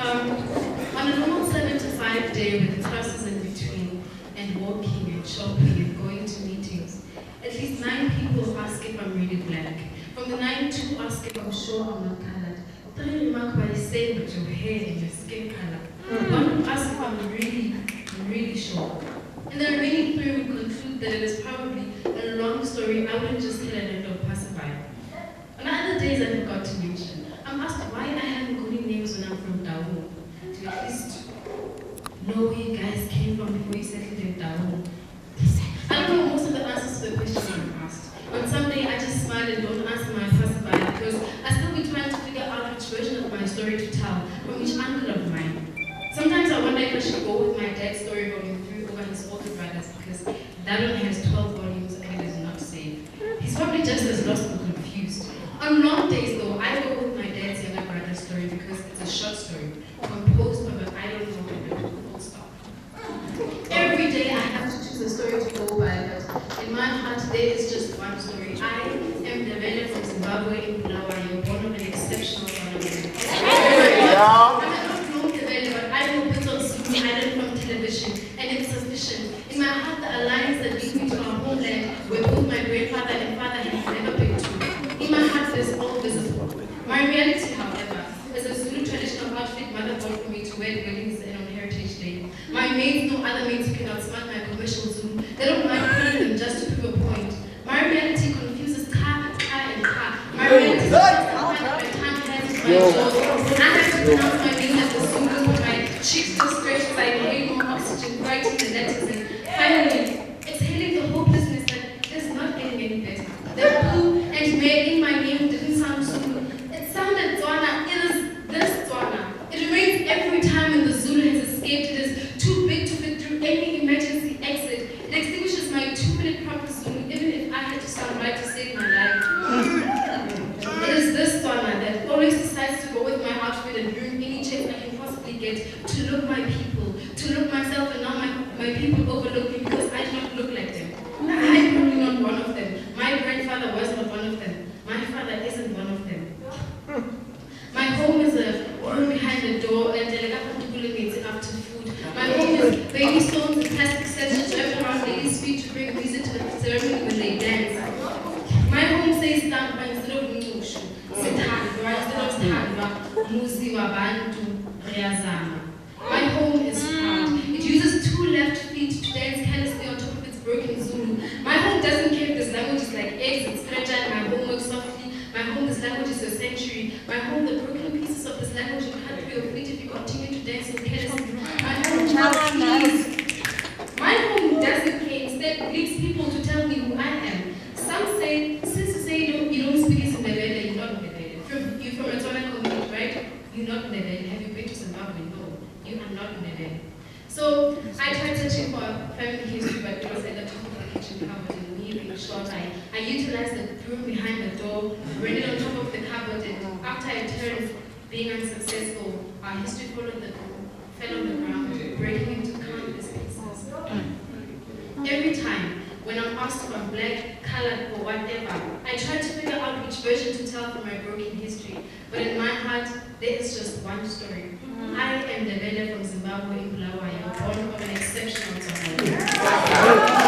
On a normal 7 to 5 day with classes in between, and walking and shopping and going to meetings, at least 9 people ask if I'm really black. From the 9, 2 ask if I'm sure I'm not colored. 3 remark by saying that your hair and your skin color. 1 asks if I'm really sure. And the remaining 3 would conclude that it is probably a long story I wouldn't just tell an or passerby. On other days I forgot to mention, I'm asked why I have Nguni names when I'm from Dawu. To at least know where you guys came from before you settled in Dawu. I don't know most of the answers to the questions I'm asked. On some day I just smile and don't answer my passerby because I still be trying to figure out which version of my story to tell from each angle of mine. Sometimes I wonder if I should go with my dad's story volume 3 over his older brothers because that one has 12 volumes and it is not saved. He's probably just as lost and confused. On long days though, I go with my dad's younger brother's story because it's a short story, composed of an I don't know and full stop. Every day I have to choose a story to go by, but in my heart there is just one story. I am the Vele from Zimbabwe in Bulawayo, born of an exceptional family. I know bits of Zulu Island from television, and it's sufficient. In my heart, the alliance that leads me to our homeland, where both my grandfather and father have never been to. In my heart, there's all visible. My reality, however, is a Zulu traditional outfit mother bought for me to wear at weddings and on Heritage Day. My maids know other maids who cannot smart my commercial Zulu. They don't mind calling them just to prove a point. My reality confuses car and car. My reality is that my tongue has my jaws. I have to pronounce my name as the Zulu with my cheeks to stretch as I inhale more oxygen, writing the letters, and finally, exhaling the hopelessness that it's not getting any better. The blue and may in my name didn't sound Zulu. It sounded Tswana. It is this Tswana. It remains every time when the Zulu has escaped. It is too big to fit through any emergency exit. It extinguishes my 2-minute proper Zulu, even if I had to sound right to save my life. It is this Tswana that always decides to go with my outfit and ruin any chance I can possibly get to look my people, to look myself, and now my people overlook me because I do not look like them. I'm probably not one of them. My grandfather was not one of them. My father isn't one of them. My home is a room behind the door and after food. My home is baby stones and plastic sets wrapped around ladies' feet to bring music to the ceremony when they dance. My home says Tamba instead of Mushu, Sithandwa instead of Sithandwa, Muzi Wabantu, Riyazama. My home is proud. It uses 2 left feet to dance carelessly on top of its broken Zulu. My home doesn't care if this language is like eggs and fragile. My home works softly. My home, this language is a sanctuary. My home, the broken pieces of this language will cut through your feet if you continue to dance in carelessly. My home, my home doesn't care. Instead, leaves people to tell me who I am. Some say, since you say you don't speak Ndebele, you're not Ndebele. You're from a Tswana community, right? You're not Ndebele. Have you been to Zimbabwe? No, you are not Ndebele. So I tried searching for family history, but it was at the top of the kitchen cupboard, and me being short, I utilized the broom behind the door, ran it on top of the cupboard, and after I turned, being unsuccessful, our history followed the broom, fell on the ground, breaking into countless pieces. Every time, when I'm asked if I'm black, colored, or whatever, I try to figure out which version to tell from my broken history. But in my heart, there is just one story. I am the Vele from Zimbabwe in Bulawayo, born of an exceptional Tswana.